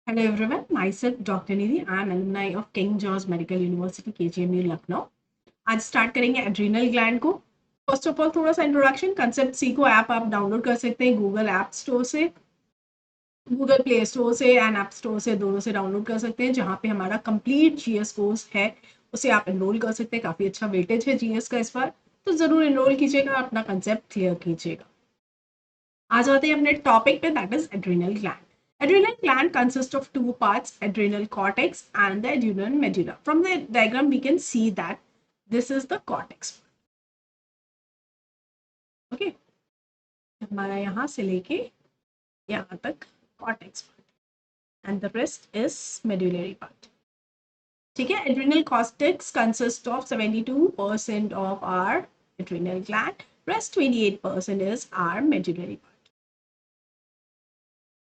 Hello everyone, myself Dr. Nidhi. I am alumni of King George Medical University, KGMU, Lucknow. आज start करेंगे adrenal gland को. First of all थोड़ा सा introduction, concept सीखो. App आप download कर सकते हैं गूगल ऐप स्टोर से, गूगल प्ले स्टोर से एंड ऐप स्टोर से, दोनों से डाउनलोड कर सकते हैं. जहाँ पे हमारा कंप्लीट जीएस कोर्स है उसे आप एनरोल कर सकते हैं. काफ़ी अच्छा वेटेज है जीएस का इस बार, तो ज़रूर एनरोल कीजिएगा, अपना कंसेप्ट क्लियर कीजिएगा. आ जाते हैं अपने टॉपिक पे, that is adrenal gland. Adrenal gland consists of two parts, adrenal cortex and the adrenal medulla. From the diagram, we can see that this is the cortex. Okay, हमारा यहाँ से लेके यहाँ तक cortex part and the rest is medullary part. ठीक है, adrenal cortex consists of 72% of our adrenal gland, rest 28% is our medullary part.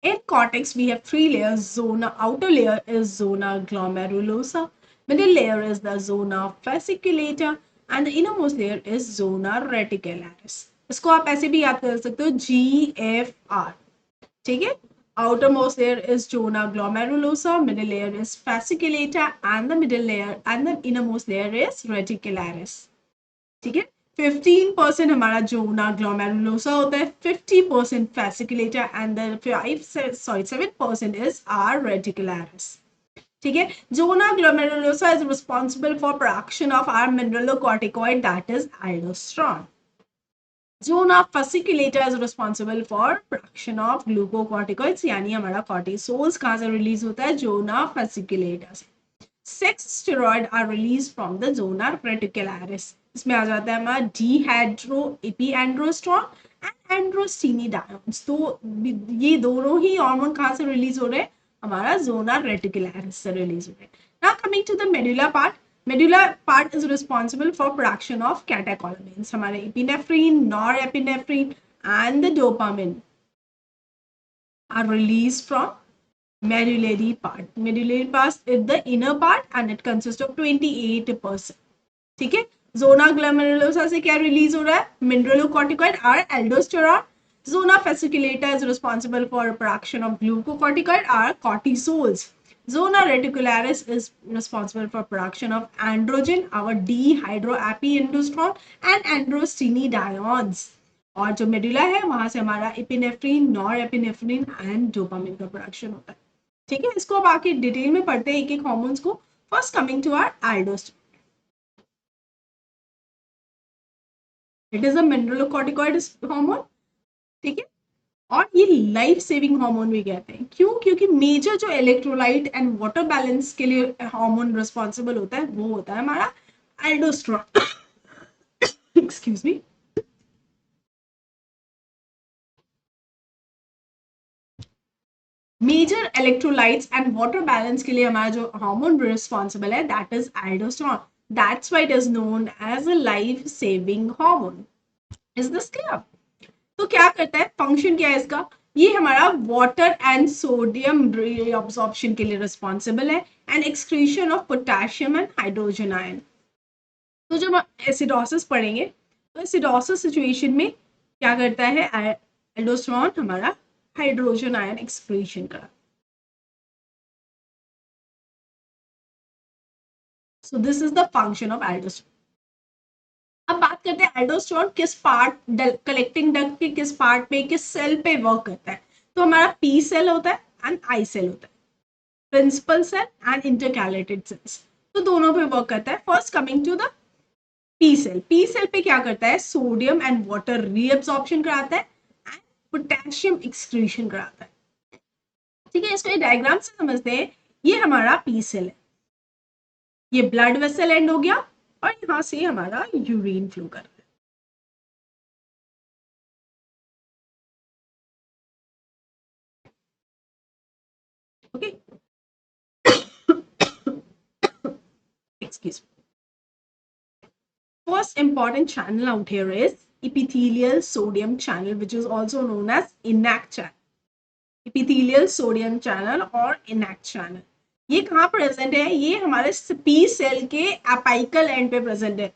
In cortex, we have three layers. Zona, outer layer is zona glomerulosa, middle layer is the zona fasciculata, and the innermost layer is zona reticularis. इसको आप ऐसे भी याद कर सकते हो, GFR. ठीक है, outermost layer is zona glomerulosa, middle layer is fasciculata, and the middle layer and the innermost layer is reticularis. ठीक है, 15% हमारा जोना ग्लोमेरुलोसा होता है, 50% fasciculator and the 7% is our reticularis. ठीक है, zona glomerulosa is responsible for production of our mineralocorticoid, that is aldosterone. Zona fasciculator is responsible for production of glucocorticoids, यानी हमारा cortisols कहाँ से रिलीज होता है, जोना fasciculator से. Sex steroid are released from the zona reticularis. इसमें आ जाता है हमारा डिहाइड्रो एपिएंड्रोस्ट्रॉन एंड एंड्रोस्टेनिडाइन्स. तो ये दोनों ही हार्मोन कहाँ से रिलीज हो रहे हैं, हमारा जोना रेटिकुलरिस से रिलीज हो रहे हैं. Now coming to the medulla part. Medulla part is responsible for production of catecholamines. हमारे epinephrine, norepinephrine and the dopamine are release from medullary part. Medullary part is the inner part and it consists of 28%. ठीक है, zona glomerulosa से क्या release हो रहा है, mineralocorticoid or aldosterone. Zona fasciculata is responsible for production of glucocorticoid or cortisols. Zona reticularis is responsible for production of androgen, our dehydroepiandrosterone and androstenediones. और जो medulla है वहां से हमारा एपिनेफ्रिन, नॉरएपिनेफ्रिन एंड डोपामिन का प्रोडक्शन होता है. ठीक है, इसको अब आके डिटेल में पढ़ते हैं एक एक हार्मोन्स को. First coming to our aldosterone. It is a mineralocorticoid hormone. ठीक है, और ये लाइफ सेविंग हार्मोन भी कहते हैं. क्यों? क्योंकि मेजर जो इलेक्ट्रोलाइट एंड वाटर बैलेंस के लिए हार्मोन रिस्पॉन्सिबल होता है वो होता है हमारा aldosterone. Excuse me. Major electrolytes and water balance के लिए हमारा जो हार्मोन रिस्पॉन्सिबल है that is aldosterone. That's why it is known as a life saving hormone. Is this clear? तो क्या करता है, फंक्शन क्या है इसका, ये हमारा वाटर एंड सोडियम रीअब्सॉर्प्शन के लिए रिस्पॉन्सिबल है and excretion of potassium and hydrogen ion. तो जब एसिडोसिस पढ़ेंगे तो एसिडोसिस सिचुएशन में क्या करता है, एल्डोस्टेरोन हमारा हाइड्रोजन आयन एक्सक्रीशन करा. So this is the function of aldosterone. अब बात करते हैं एल्डोस्टेरोन किस पार्ट, कलेक्टिंग डक्ट के किस पार्ट पे, किस सेल पे वर्क करता है. तो हमारा पी सेल होता है एंड आई सेल होता है, principal cell and intercalated cells. तो दोनों पे वर्क करता है. First coming to the P cell. P cell पे क्या करता है, सोडियम एंड वाटर रीअब्सॉर्प्शन कराता है एंड पोटेशियम एक्सक्रीशन कराता है. ठीक है, इसको डायग्राम से समझते हैं. ये हमारा पी सेल है, ये ब्लड वेसल एंड हो गया और यहां से हमारा यूरिन फ्लो कर रहा है. Okay, excuse me. First important channel out here is epithelial sodium channel, which is also known as INAC channel. Epithelial sodium channel और INAC channel. ये कहाँ प्रेजेंट है, ये हमारे पी सेल के अपाइकल एंड पे प्रेजेंट है.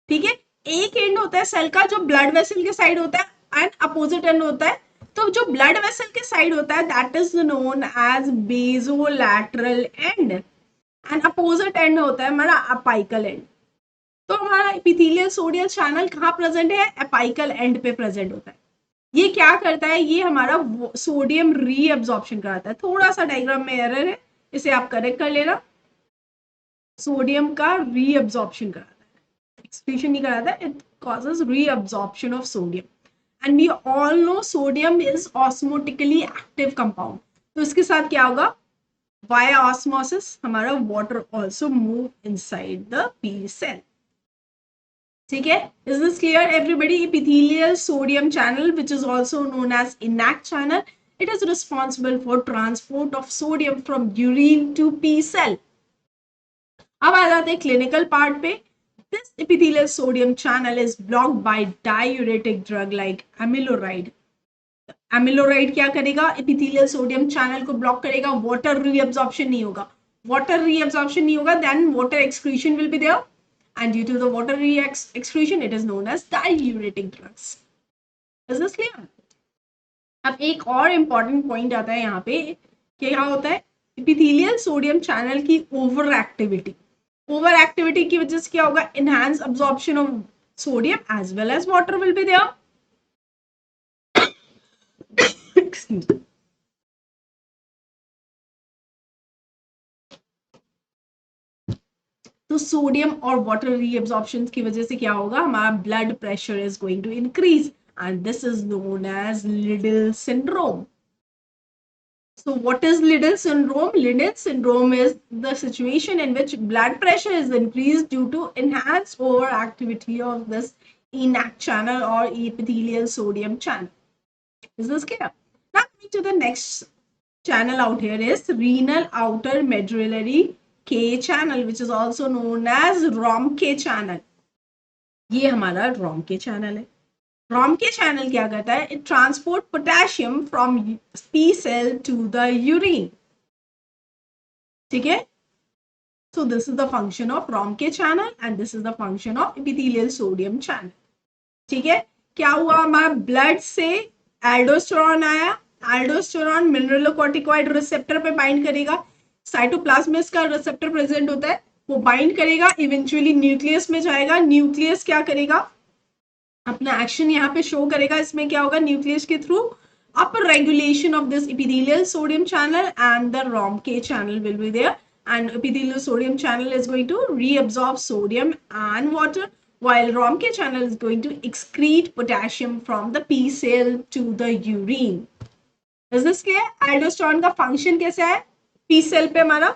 ठीक है, एक एंड होता है सेल का जो ब्लड वेसल के साइड होता है एंड अपोजिट एंड होता है तो जो ब्लड वेसल के साइड होता है that is known as basolateral end, end opposite end होता है हमारा अपाइकल एंड। तो हमारा एपिथेलियल सोडियम चैनल कहाँ प्रेजेंट है? अपाइकल एंड पे प्रेजेंट होता है। ये क्या करता है? ये हमारा सोडियम रीअब्जॉर्प्शन कराता है। थोड़ा सा डायग्राम में एरर है, इसे आप करेक्ट कर लेना। सोडियम का रीअब्जॉर्प्शन कराता है, एक्सक्रीशन नहीं कराता है, it causes reabsorption of sodium. And we all know sodium is osmotically active compound. तो इसके साथ क्या होगा? वाया ऑस्मोसिस हमारा water also move inside the P cell. ठीक है, is this clear everybody? epithelial sodium channel which is also known as INAC channel, it is responsible for transport of sodium from urine to P cell. अब आ जाते हैं clinical part पे। This epithelial sodium channel is blocked by diuretic drug like amiloride. Amiloride क्या करेगा? epithelial sodium channel को block करेगा, water reabsorption नहीं होगा। वाटर रीअब्जॉर्प्शन नहीं होगा, then water excretion will be there, and due to the water excretion it is known as diuretic drugs. Is this clear? अब एक और इंपॉर्टेंट पॉइंट आता है यहाँ पे कि क्या होता है? एपिथेलियल सोडियम चैनल की ओवर एक्टिविटी। ओवर एक्टिविटी की वजह से क्या होगा? Enhance absorption of sodium as well as water will be there. तो सोडियम और वाटर रीअब्जॉर्प्शन की वजह से क्या होगा? हमारा blood pressure is going to increase and this is known as Liddle syndrome. So what is Liddle syndrome? Liddle syndrome is the situation in which blood pressure is increased due to enhanced overactivity of this ENaC channel or epithelial sodium channel. Is this clear? Now coming to the next channel out here is renal outer medullary K channel, which is also known as ROMK channel. ये हमारा ROMK channel है। ROMK channel क्या करता है? It transport potassium from P cell to the urine. ठीक है? So this is the function of ROMK channel and this is the function of epithelial sodium channel. ठीक है? क्या हुआ? हमारा ब्लड से एल्डोस्टेरोन आया, एल्डोस्टेरोन मिनरलोकॉर्टिकॉइड रिसेप्टर पे बाइंड करेगा, साइटोप्लाज्म में इसका रिसेप्टर प्रेजेंट होता है, वो बाइंड करेगा, इवेंचुअली न्यूक्लियस में जाएगा, न्यूक्लियस क्या करेगा? अपना एक्शन यहाँ पे शो करेगा। इसमें क्या होगा? न्यूक्लियस के through upper regulation of this epithelial sodium channel and the ROMK channel will be there, and epithelial sodium channel is going to reabsorb sodium and water while ROMK channel is going to excrete potassium from the P cell to the urine. Is this clear? Aldosterone का function कैसा है P cell पे हमारा?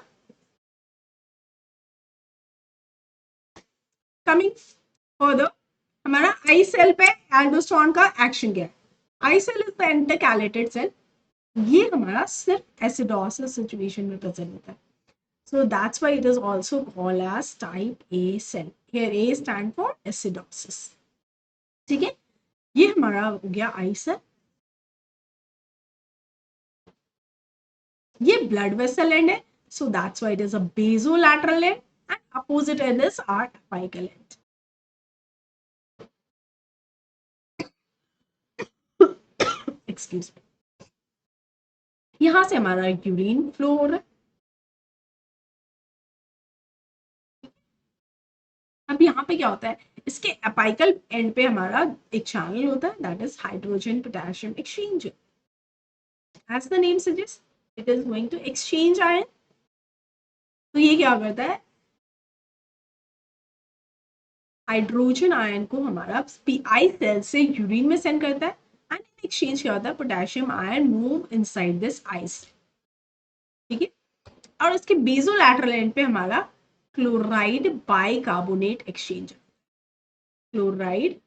Coming further, हमारा I cell पे aldosterone का action क्या है? I cell is the intercalated cell. ये हमारा सिर्फ एसिडोसिस सिचुएशन में प्रेजेंट होता है। So that's why it is also called as type A cell. Here A stand for acidosis. ठीक है, ये हमारा हो गया I cell। ये blood vessel end है, so that's why it is a basolateral end, and opposite end is our apical end. Excuse me. यहां से हमारा यूरिन फ्लो हो रहा है। अब यहाँ पे क्या होता है? इसके अपाइकल एंड पे हमारा एक चैनल होता है, that is hydrogen potassium exchanger. As the name suggest, it is going to exchange ion. तो ये क्या करता है? हाइड्रोजन आयन को हमारा आई सेल से यूरिन में सेंड करता है, एंड इन एक्सचेंज क्या होता है? Potassium ion move inside this I's. ठीक है, और इसके बेसोलैटरल एंड पे हमारा chloride bicarbonate exchanger, chloride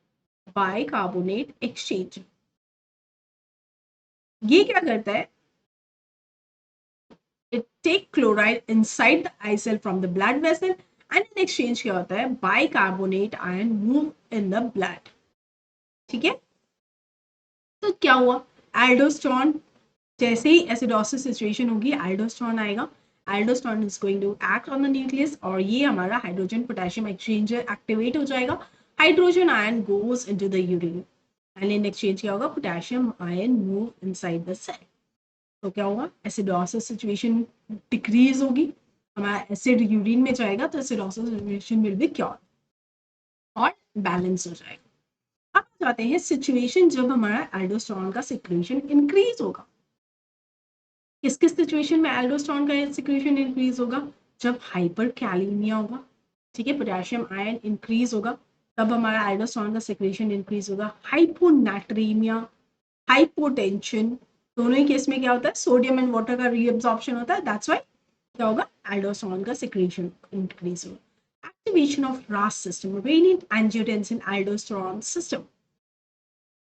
bicarbonate exchanger. ये क्या करता है? It take chloride inside the eye cell from the blood vessel, and in exchange क्या होता है? Bicarbonate ion move in the blood. ठीक है, तो क्या हुआ? एल्डोस्टेरोन, जैसे ही एसिडोसिस सिचुएशन होगी एल्डोस्टेरोन आएगा, aldosterone is going to act on the nucleus, और ये हमारा हाइड्रोजन पोटेशियम एक्सचेंजर एक्टिवेट हो जाएगा, hydrogen ion goes into the urine. And in exchange क्या होगा, potassium ion move inside the cell. तो क्या होगा, एसिडोसिस सिचुएशन डिक्रीज होगी, हमारा एसिड यूरिन में जाएगा तो acidosis situation will be cure और बैलेंस हो जाएगा। अब जाते हैं सिचुएशन जब हमारा एल्डोस्टेरोन का सिक्रीशन इंक्रीज होगा। किस किस सिचुएशन में एल्डोस्टेरोन का सिक्रीशन इंक्रीज होगा, जब हाइपर कैलीमिया होगा, ठीक है, पोटेशियम आयन इंक्रीज होगा, तब हमारा एल्डोस्टेरोन का सिक्रीशन इंक्रीज होगा। हाइपोनाट्रीमिया, हाइपोटेंशन, दोनों ही केस में क्या होता है, सोडियम एंड वाटर का रीअब्जॉर्प्शन होता है, दैट्स व्हाई क्या होगा, एल्डोस्टेरोन का सिक्रीशन इंक्रीज होगा। एक्टिवेशन ऑफ रास system, renin angiotensin aldosterone system,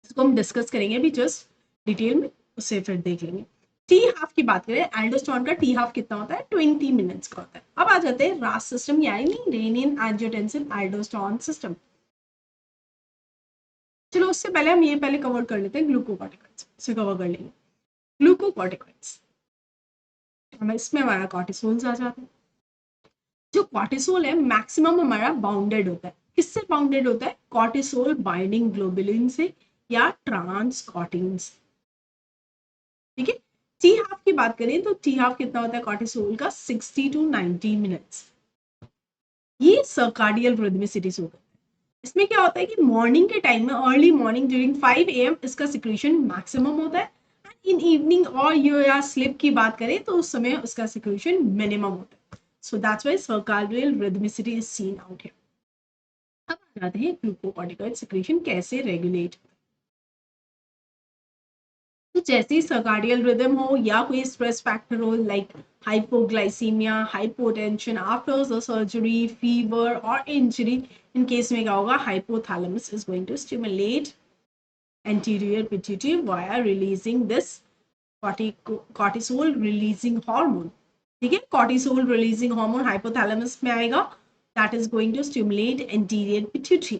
इसको हम डिस्कस करेंगे अभी जस्ट डिटेल में, उससे फिर देख लेंगे। टी हाफ की बात करें, एल्डोस्टेरोन का टी हाफ कितना होता है, 20 मिनट्स का होता है। अब आ जाते हैं रास सिस्टम यानी रेनिन एंजियोटेंसिन एल्डोस्टेरोन सिस्टम। चलो उससे पहले हम ये पहले कवर कर लेते हैं ग्लूकोकॉर्टिकॉइड्स, इसे कवर कर लेंगे। ग्लूकोकॉर्टिकॉइड्स, हमें इसमें हमारा कॉर्टिसोल्स आ जाते हैं। जो कॉर्टिसोल है मैक्सिमम हमारा बाउंडेड होता है, किससे बाउंडेड होता है, कॉर्टिसोल बाइंडिंग ग्लोबुलिन से या ट्रांसकॉर्टिन से, ठीक है। टी हाफ की बात करें तो टी हाफ कितना होता है कॉर्टिसोल का, 60 to 90 मिनट्स। ये सर्काडियल रिदमिसिटी से होता है। इसमें क्या होता है कि मॉर्निंग के टाइम में, अर्ली मॉर्निंग ड्यूरिंग 5 AM इसका सिक्रीशन मैक्सिमम होता है, इन इवनिंग और या स्लिप की बात करें तो उस समय उसका सिक्रीशन मिनिमम होता है। So that's why circadian rhythmicity is seen out here. अब आ जाते हैं ग्लूकोकॉर्टिकॉइड सिक्रीशन कैसे रेगुलेट। तो जैसे ही सर्काडियल रिदम हो या कोई स्ट्रेस फैक्टर हो like hypoglycaemia, hypotension after the surgery, fever और इंजरी, इन केस में क्या होगा, hypothalamus is going to stimulate anterior pituitary via releasing this cortisol releasing hormone, ठीक है, cortisol releasing hormone hypothalamus में आएगा, that is going to stimulate anterior pituitary।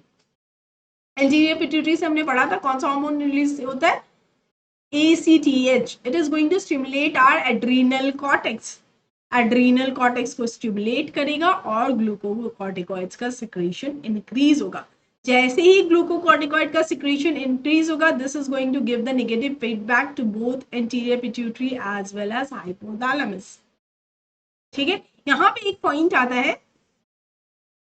anterior pituitary से हमने पढ़ा था कौन सा हार्मोन रिलीज होता है, ACTH, it is going to stimulate our adrenal cortex, adrenal cortex को स्टिमुलेट करेगा और ग्लूकोकॉर्टिकॉइड्स का सिक्रीशन इंक्रीज होगा। जैसे ही ग्लूकोकॉर्टिकॉइड का सिक्रीशन इंक्रीज होगा, this is going to give the negative feedback to both anterior pituitary as well as hypothalamus, ठीक है। यहाँ पे एक पॉइंट आता है,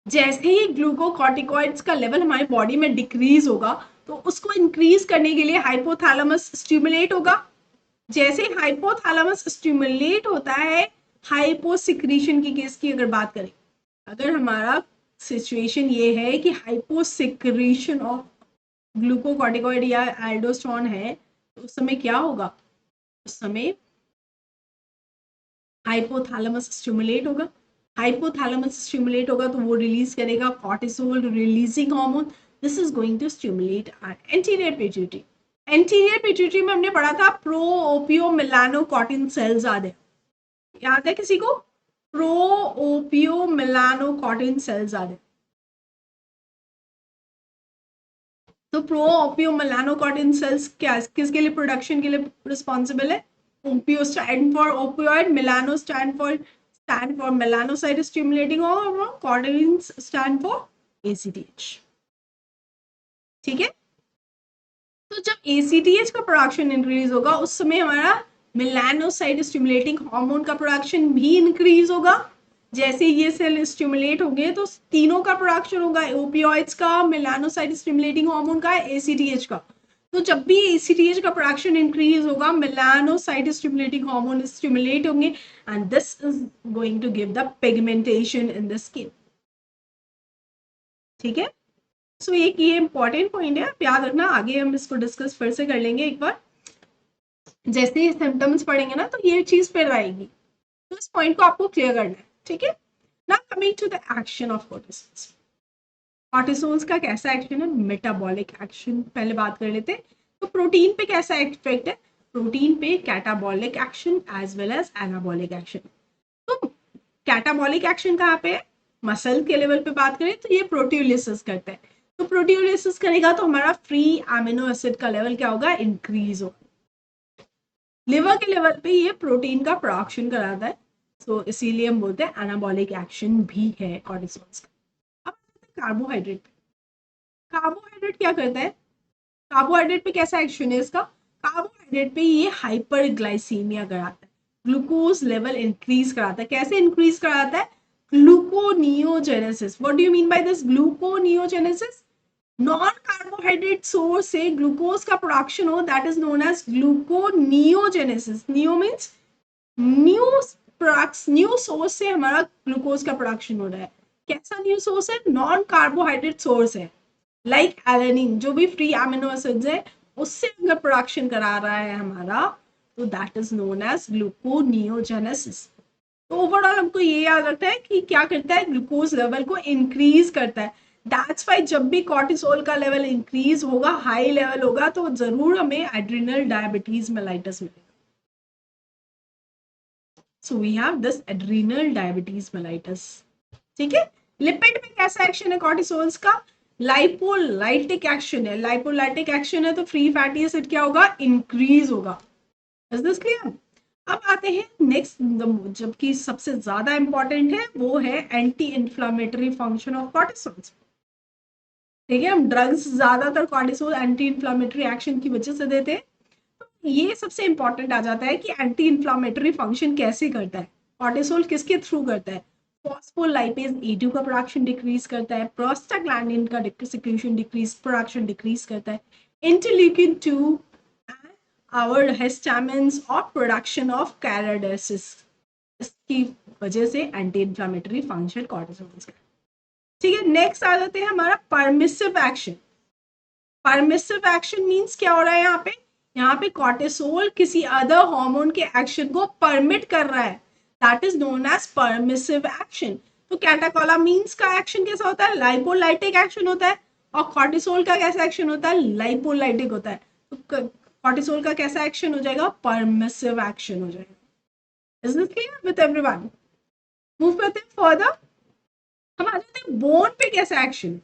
जैसे ही ग्लूकोकॉर्टिकॉइड्स का लेवल हमारी बॉडी में डिक्रीज होगा तो उसको इंक्रीज करने के लिए हाइपोथैलेमस स्टिमुलेट होगा। जैसे हाइपोथैलेमस स्टिमुलेट होता है, हाइपोसिक्रीशन की केस की अगर बात करें, अगर हमारा सिचुएशन ये है कि हाइपोसिक्रीशन ऑफ ग्लूकोकॉर्टिकॉइड या एल्डोस्टेरोन है, तो उस समय क्या होगा, उस समय हाइपोथैलेमस स्टिमुलेट होगा। हाइपोथैलेमस स्टिमुलेट होगा तो वो रिलीज करेगा cortisol releasing hormone, this is going to stimulate anterior pituitary. Anterior pituitary में हमने पढ़ा था प्रो ओपियो मेलानोकॉर्टिन सेल्स आदि, याद है किसी को, प्रो ओपियो मेलानोकॉर्टिन सेल्स आदि। तो प्रो ओपियो मेलानोकॉर्टिन सेल्स क्या किसके लिए प्रोडक्शन के लिए रिस्पॉन्सिबल है, opio stand for opioid, melano stand for melanocyte stimulating और कॉर्टिन स्टैंड फॉर ACTH, ठीक है। तो जब ACTH का प्रोडक्शन इंक्रीज होगा उस समय हमारा मेलानोसाइट स्टिमुलेटिंग हार्मोन का प्रोडक्शन भी इंक्रीज होगा। जैसे ये सेल स्टिमुलेट होंगे तो तीनों का प्रोडक्शन होगा, ओपियोइड्स का, मेलानोसाइट स्टिमुलेटिंग हार्मोन का, ACTH का। तो जब भी ACTH का प्रोडक्शन इंक्रीज होगा, मेलानोसाइट स्टिमुलेटिंग हार्मोन स्टिमुलेट होंगे and this is going to give the pigmentation in the skin, ठीक है। सो एक ये इंपॉर्टेंट पॉइंट है, याद रखना, आगे हम इसको डिस्कस फिर से कर लेंगे एक बार, जैसे ही सिम्टम्स पढ़ेंगे ना तो ये चीज फिर आएगी, तो इस पॉइंट को आपको क्लियर करना है, ठीक है। Now coming to the action of cortisols. Cortisols का कैसा एक्शन है, मेटाबॉलिक एक्शन पहले बात कर लेते हैं। तो प्रोटीन पे कैसा इफेक्ट है, प्रोटीन पे catabolic action as well as anabolic action. तो कैटाबॉलिक एक्शन कहाँ पे है, मसल के लेवल पे बात करें तो ये प्रोटियोलिसिस करता है, तो प्रोटियोलिसिस करेगा तो हमारा फ्री एमिनो एसिड का लेवल क्या होगा, इंक्रीज होगा। लिवर के लेवल पे ये प्रोटीन का प्रोडक्शन कराता है, सो इसीलिए हम बोलते हैं एनाबॉलिक एक्शन भी है कॉर्टिसोल्स का। अब कार्बोहाइड्रेट, कार्बोहाइड्रेट क्या करता है, कार्बोहाइड्रेट पे कैसा एक्शन है इसका? कार्बोहाइड्रेट पे ये हाइपरग्लाइसीमिया कराता है, ग्लूकोज लेवल इंक्रीज कराता है। कैसे इंक्रीज कराता है? Gluconeogenesis. What do you mean by this gluconeogenesis? Non carbohydrate source से ग्लूकोज का प्रोडक्शन हो, that is known as gluconeogenesis. Neo means new products, new source से हमारा ग्लूकोज का प्रोडक्शन हो रहा है। कैसा न्यू सोर्स है? नॉन कार्बोहाइड्रेट सोर्स है, लाइक एलेनिन, जो भी फ्री एमिनो एसिड्स है उससे अगर प्रोडक्शन करा रहा है हमारा, तो that is known as gluconeogenesis. तो ओवरऑल हमको ये याद रखना है कि क्या करता है, ग्लूकोज लेवल को इंक्रीज करता है। दैट्स वाई जब भी कॉर्टिसोल का लेवल इंक्रीज होगा, हाई लेवल होगा, तो जरूर हमें एड्रिनल डायबिटीज मेलाइटस मिलेगा। So we have this adrenal diabetes mellitus. ठीक है। लिपिड पे कैसा एक्शन है कॉर्टिसोल्स का? लाइपोलाइटिक एक्शन है। लाइपोलाइटिक एक्शन है तो फ्री फैटी एसिड क्या होगा? इंक्रीज होगा। Is this clear? अब आते हैं नेक्स्ट, जबकि सबसे ज्यादा इंपॉर्टेंट है वो है एंटी इंफ्लामेटरी फंक्शन ऑफ कॉर्टिसोल्स। ठीक है, हम ड्रग्स ज्यादातर कॉर्टिसोल एंटी इंफ्लामेटरी एक्शन की वजह से देते हैं। तो ये सबसे इंपॉर्टेंट आ जाता है कि एंटी इंफ्लामेटरी फंक्शन कैसे करता है कॉर्टिसोल, किसके थ्रू करता है? फॉस्फोलाइपेज ए2 का प्रोडक्शन डिक्रीज करता है, प्रोस्टाग्लैंडिन का सिक्रीशन डिक्रीज, प्रोडक्शन डिक्रीज करता है, इंटरल्यूकिन 2 आवर हिस्टामिन्स और प्रोडक्शन ऑफ कैराडेसिस, इसकी वजह से एंटी इंफ्लामेटरी फंक्शन कॉर्टिसोल का। ठीक है, नेक्स्ट आ जाते हैं हमारा permissive action. Permissive action means क्या हो रहा है यहाँ पे? यहाँ पे कॉर्टिसोल किसी अदर हार्मोन के एक्शन को परमिट कर रहा है, that is known as permissive action. तो कैटाकोलामीन्स का एक्शन कैसा होता है? लाइपोलाइटिक एक्शन होता है। और कॉर्टिसोल का कैसा एक्शन होता है? लाइपोलाइटिक होता है। तो कॉर्टिसोल का कैसा एक्शन हो जाएगा? परमिसिव एक्शन हो जाएगा। Is this clear with everyone? Move करते हैं फर्दर। हम आ जाते हैं बोन पे कैसा एक्शन।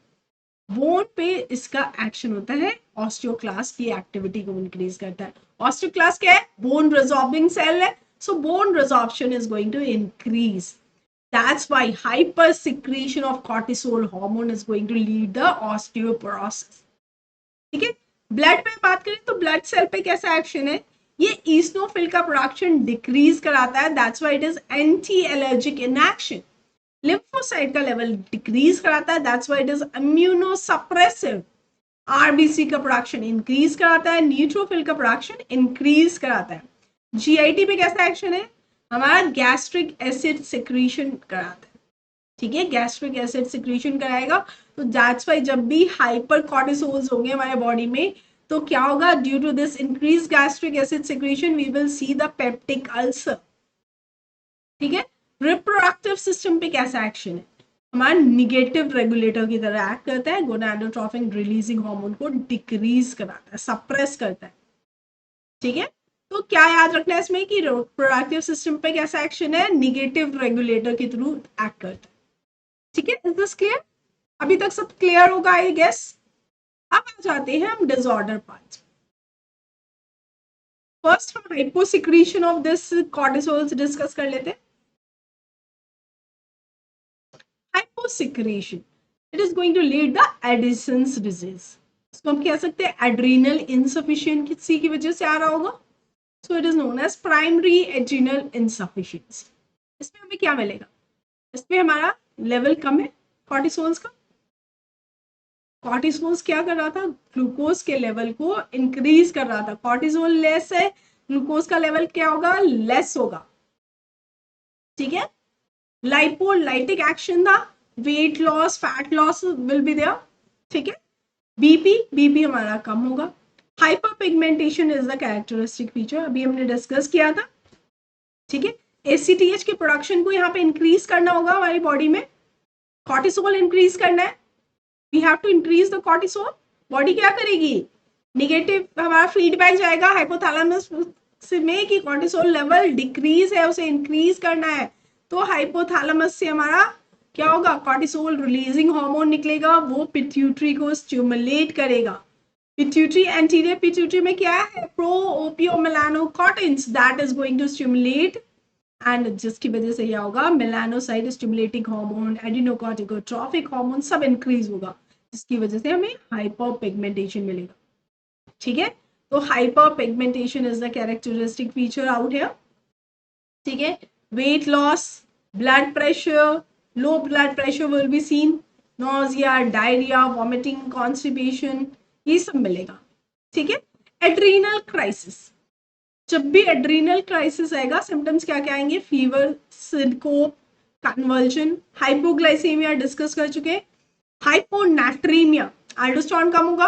बोन पे इसका एक्शन होता है ऑस्टियोक्लास्ट की एक्टिविटी को इंक्रीज करता है। ऑस्टियोक्लास्ट क्या है? बोन रिजॉर्बिंग सेल है, so bone resorption is going to increase. That's why hyper secretion of cortisol hormone is going to lead the osteoporosis. ठीक है। ब्लड पे बात करें तो ब्लड सेल पे कैसा एक्शन है? ये ईस्नोफिल का प्रोडक्शन डिक्रीज कराता है, that's why it is anti allergic in action. Lymphocyte का लेवल डिक्रीज कराता है, that's why it is immunosuppressive. RBC का प्रोडक्शन इंक्रीज कराता है, न्यूट्रोफिल का प्रोडक्शन इंक्रीज कराता है। जीआईटी पे कैसा एक्शन है? हमारा गैस्ट्रिक एसिड सिक्रीशन कराता है। ठीक है, गैस्ट्रिक एसिड सिक्रीशन कराएगा। तो दैट्स व्हाई जब भी हाइपर कॉर्टिसोल्स होंगे हमारे बॉडी में, तो क्या होगा? Due to this increase gastric acid secretion we will see the peptic ulcer. ठीक है। रिप्रोडक्टिव सिस्टम पे कैसा एक्शन है? हमारा निगेटिव रेगुलेटर की तरह एक्ट करता है, गोनाडोट्रोपिन रिलीजिंग हार्मोन को डिक्रीज कराता है, सप्रेस करता है। ठीक है। तो क्या याद रखना है इसमें कि रिप्रोडक्टिव सिस्टम पे कैसा एक्शन है? निगेटिव रेगुलेटर के थ्रू एक्ट करता है। ठीक है, इज दिस क्लियर? अभी तक सब क्लियर होगा आई गेस। अब आ जाते हैं हम डिसऑर्डर पार्ट। फर्स्ट हम hyposecretion of this cortisols discuss कर लेते हैं। Hyposecretion, it is going to lead the Addison's disease. इसको हम कह सकते हैं एड्रीनल इनसफिशियंसी की वजह से आ रहा होगा, so it is known as primary adrenal insufficiency. इसमें हमें क्या मिलेगा? इसमें हमारा लेवल कम है कॉर्टिसोल्स का। कॉर्टिसोल्स क्या कर रहा था? ग्लूकोज के लेवल को इंक्रीज कर रहा था। कॉर्टिसोल लेस है, ग्लूकोज का लेवल क्या होगा? लेस होगा। ठीक है। लाइपोलाइटिक एक्शन था, weight loss, fat loss will be there. ठीक है। बीपी हमारा कम होगा। Hyper pigmentation is the characteristic feature, अभी हमने डिस्कस किया था। ठीक है। एसीटीएच के प्रोडक्शन को यहाँ पे इंक्रीज करना होगा हमारी बॉडी में, कॉर्टिसोल इंक्रीज करना है। We have to increase the cortisol. Body क्या करेगी? निगेटिव हमारा फीडबैक जाएगा हाइपोथैलेमस में कि कॉर्टिसोल लेवल डिक्रीज है, उसे इंक्रीज करना है। तो हाइपोथैलेमस से हमारा क्या होगा? कॉर्टिसोल रिलीजिंग हार्मोन निकलेगा, वो पिट्यूटरी को स्टिमुलेट करेगा। पिट्यूटरी, एंटीरियर पिट्यूटरी में क्या है? Pro opiomelanocortins, that is going to stimulate, and जिसकी वजह से क्या होगा? Melanocyte stimulating hormone, adrenocorticotropic hormone सब इंक्रीज होगा, जिसकी वजह से हमें हाइपर पिगमेंटेशन मिलेगा। ठीक है, तो hyper pigmentation is the characteristic feature out here. ठीक है, weight loss, blood pressure, low blood pressure will be scene, nausea, diarrhoea, vomiting, constipation, ये सब मिलेगा। ठीक है, एड्रीनल क्राइसिस, जब भी एड्रीनल क्राइसिस आएगा सिम्टम्स क्या क्या आएंगे, fever, syncope, conversion, hypoglycaemia discuss कर चुके, हाइपोनैट्रीमिया, एल्डोस्टेरोन कम होगा।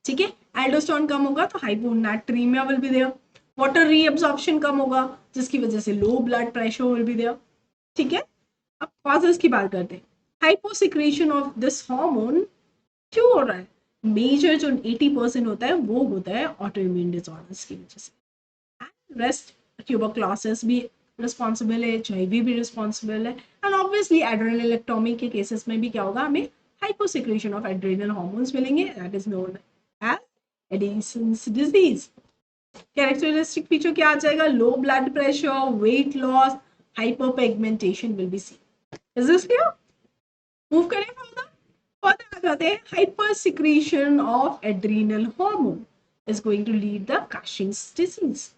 ठीक है, एल्डोस्टेरोन कम होगा तो hyponatremia will be there, water reabsorption कम होगा जिसकी वजह से low blood pressure will be there. ठीक है, अब कॉजेस की बात करते हैं। हाइपोसिक्रेशन ऑफ दिस हार्मोन क्यों हो रहा है, मेजर जो 80% होता है वो होता है ऑटोइम्यून डिसऑर्डर्स की वजह से। रेस्ट ट्यूबरक्लोसिस भी रिस्पॉन्सिबल है, एचआईवी भी रिस्पॉन्सिबल है, एंड ऑब्वियसली एड्रेनलेक्टोमी के केसेस में भी क्या होगा, हमें हाइपोसिक्रेशन ऑफ एड्रेनल हार्मोन्स मिलेंगे, that is known as Addison's disease. Characteristic feature क्या आ जाएगा, low blood pressure, weight loss, hyperpigmentation will be seen. Is this clear? Move करें फर्दर, फर्दर आ जाते हैं। Hyper secretion of adrenal hormone is going to lead the Cushing's disease.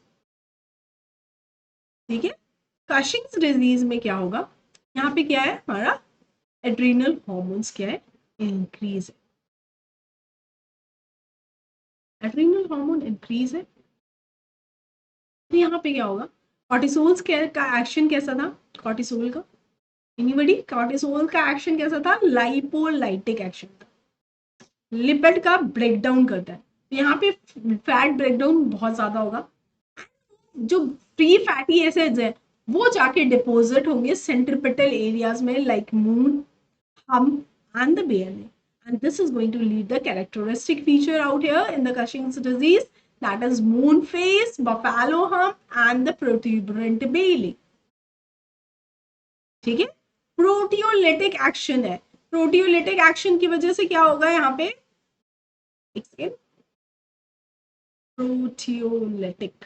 ठीक है, काशिंग्स disease में क्या होगा, यहाँ पे क्या है हमारा एड्रीनल हार्मोन्स क्या है, इंक्रीज है, एड्रीनल हार्मोन इंक्रीज है। तो यहाँ पे क्या होगा, कॉर्टिसोल्स का एक्शन कैसा था, कॉर्टिसोल का एनीबडी, कॉर्टिसोल का एक्शन कैसा था, लाइपोलाइटिक एक्शन था, लिपिड का ब्रेकडाउन करता है। तो यहाँ पे फैट ब्रेकडाउन बहुत ज्यादा होगा, जो फ्री फैटी एसिड्स है वो जाके डिपोजिट होंगे सेंट्रिपेटल एरियाज में like moon, hump, and the bayonet. And this is going to lead the characteristic feature out here in the Cushing's disease, that is moon face, buffalo hump, and the protuberant belly. ठीक है, proteolytic action है, proteolytic action की वजह से क्या होगा यहाँ पे, एक सेकेंड, प्रोटियोलिटिक,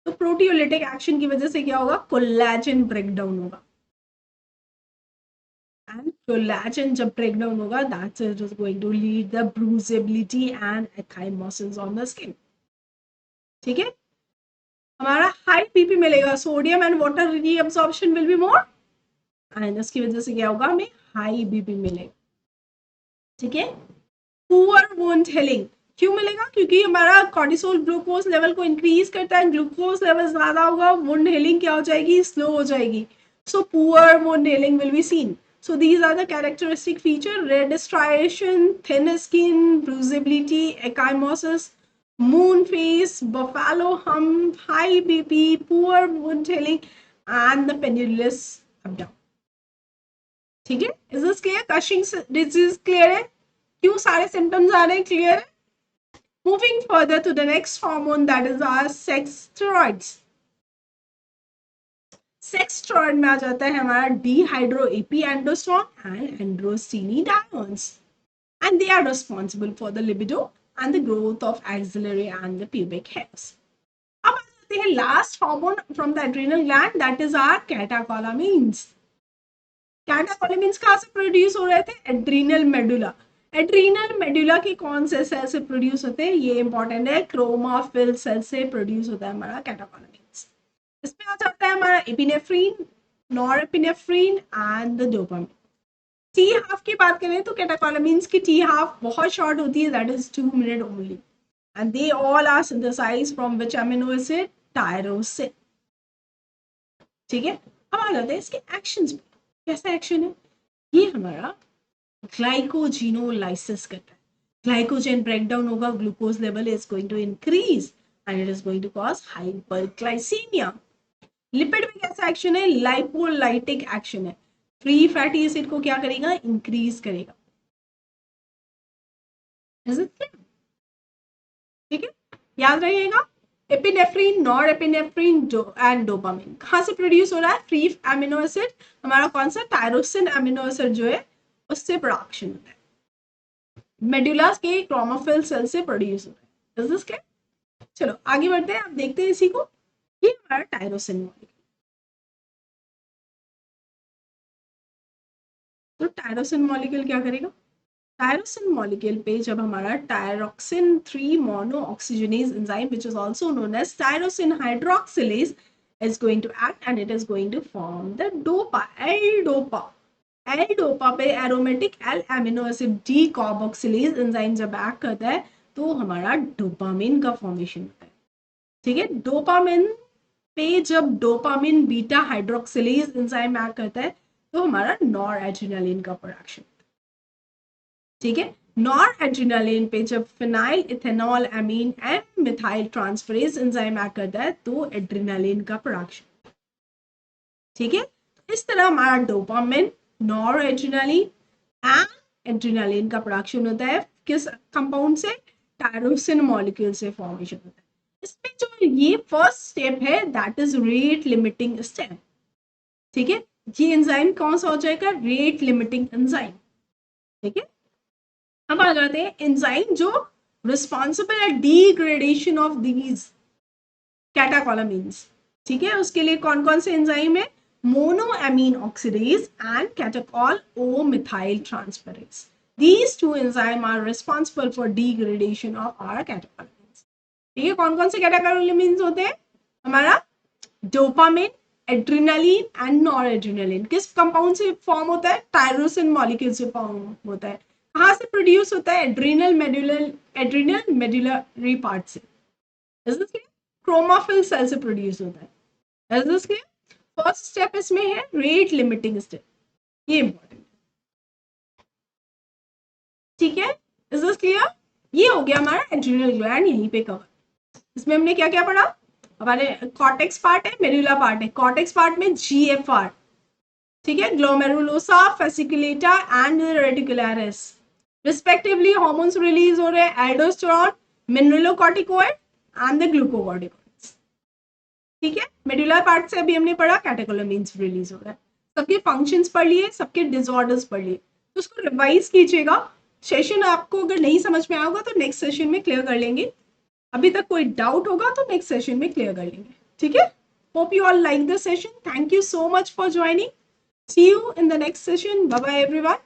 तो प्रोटियोलिटिक एक्शन की वजह से क्या होगा, कोलेजन ब्रेकडाउन होगा, and collagen जब breakdown होगा that's it is going to lead the bruisability and ecchymosis on the skin. ठीक है, हमारा हाई बीपी मिलेगा, sodium and water reabsorption will be more, and इसकी वजह से क्या होगा, हमें हाई बीपी मिलेगा। ठीक है, पुअर वुंड हीलिंग क्यों मिलेगा, क्योंकि हमारा कॉर्टिसोल ग्लूकोज लेवल को इंक्रीज करता है, ग्लूकोज लेवल ज्यादा होगा, वुंड हीलिंग क्या हो जाएगी, स्लो हो जाएगी, so poor wound healing will be scene. So these are the characteristic feature, red striation, thin skin, bruisability, ecchymosis, moon face, buffalo hump, high BP, poor wound healing, and the pendulous abdomen. ठीक है, is this clear? Cushing's disease clear है, क्यों सारे symptoms आ रहे हैं, clear है? Moving further to the next hormone, that is our sex steroids. Sex steroid में आ जाता है हमारा dehydroepiandrosterone and androstenediones, and they are responsible for the libido and the growth of axillary and the pubic hairs. अब आ जाते हैं last hormone from the adrenal gland, that is our catecholamines. कैटाकोलामिन्स कहाँ से प्रोड्यूस हो रहे थे, adrenal medulla, adrenal medulla के कौन से सेल से प्रोड्यूस होते हैं, ये इंपॉर्टेंट है, क्रोमाफिल सेल से प्रोड्यूस होता है हमारा कैटाकोलामिन्स। इसमें आ जाता है हमारा epinephrine, norepinephrine and the dopamine. T half की बात करें तो कैटाकोलामिन्स की टी हाफ बहुत शॉर्ट होती है, that is 2 minute only, and they all are synthesised from which amino acid, tyrosine. ठीक है, अब आ जाते हैं इसके एक्शंस पे, कैसा एक्शन है, ये हमारा ग्लाइकोजिनोलाइसिस करता है, ग्लाइकोजन ब्रेकडाउन होगा, glucose level is going to increase and it is going to cause hyperglycaemia. Lipid में कैसा एक्शन है, लाइपोलाइटिक एक्शन है, फ्री फैटी एसिड को क्या करेगा, इंक्रीज करेगा। ठीक है, याद रहिएगा, एपिनेफ्रीन, नॉरएपिनेफ्रीन एंड डोपामिन कहाँ से प्रोड्यूस हो रहा है, फ्री एमिनो एसिड, हमारा कौन सा, टायरोसिन एमिनो एसिड जो है उससे प्रोडक्शन होता है, मेडुला के क्रोमोफिल सेल से प्रोड्यूस होता है। Is this clear? चलो आगे बढ़ते हैं, आप देखते हैं इसी को, ये हमारा टायरोसिन मॉलिक्यूल, तो टायरोसिन मॉलिक्यूल क्या करेगा, टायरोसिन मॉलिक्यूल पे जब हमारा tyroxine 3 mono oxygenase enzyme which is also known as tyrosine hydroxylase is going to act and it is going to form the dopa, L-dopa. L-dopa पे aromatic L amino acid D carboxylase enzyme जब act करता है तो हमारा dopamine का formation होता है। ठीक है, डोपामिन पे जब dopamine beta hydroxylase enzyme act करता है तो हमारा नॉर एड्रेनालिन का प्रोडक्शन। ठीक है, नॉर एड्रेनालिन पे जब phenyl ethanol amine M methyl transferase enzyme act करता है तो एड्रेनालिन का प्रोडक्शन। ठीक है, इस तरह हमारा dopamine, nor adrenaline and adrenaline का प्रोडक्शन होता है किस कंपाउंड से, टायरोसिन मॉलिक्यूल से फॉर्मेशन होता है। इसमें जो ये फर्स्ट स्टेप है that is rate limiting step. ठीक है, ये एंजाइम कौन सा हो जाएगा, रेट लिमिटिंग एंजाइम। ठीक है, अब आ जाते हैं एंजाइम जो रिस्पॉन्सिबल है डिग्रेडेशन ऑफ दीज कैटाकोलामीन्स। ठीक है, उसके लिए कौन कौन से एंजाइम है, monoamine oxidase and catechol O methyl transferase. These two enzymes are responsible for degradation of our catecholamines. ठीक है, कौन कौन से कैटेकोलामीन्स होते हैं, हमारा dopamine, adrenaline and nor adrenaline किस कंपाउंड से फॉर्म होता है, टायरोसिन मॉलिक्यूल से फॉर्म होता है। कहाँ से प्रोड्यूस होता है, एड्रेनल मेडुलरी पार्ट से। क्रोमोफिल सेल से प्रोड्यूस होता है। Is this clear? First step इसमें है रेट लिमिटिंग स्टेप, ये इंपॉर्टेंट। ठीक है, इज दिस क्लियर? ये हो गया हमारा एड्रेनल ग्लैंड, यहीं पे कवर। इसमें हमने क्या क्या पढ़ा, हमारे कॉर्टेक्स पार्ट है, मेडुला पार्ट है। कॉर्टेक्स पार्ट में जीएफआर, ठीक है, glomerulosa, fasciculata and reticularis respectively hormones release हो रहे हैं, एल्डोस्टेरोन, मिनरलोकॉर्टिकोइड एंड द ग्लूकोकॉर्टिकोइड्स। ठीक है, मेडुलर पार्ट से अभी हमने पढ़ा कैटेकोलामीन्स रिलीज हो रहा है। सबके फंक्शंस पढ़ लिए, सबके डिसऑर्डर्स पढ़ लिए, तो उसको रिवाइज कीजिएगा। सेशन आपको अगर नहीं समझ में आया होगा तो नेक्स्ट सेशन में क्लियर कर लेंगे। अभी तक कोई डाउट होगा तो नेक्स्ट सेशन में क्लियर कर लेंगे। ठीक है, hope you all like the session. Thank you so much for joining. See you in the next session. Bye bye everyone.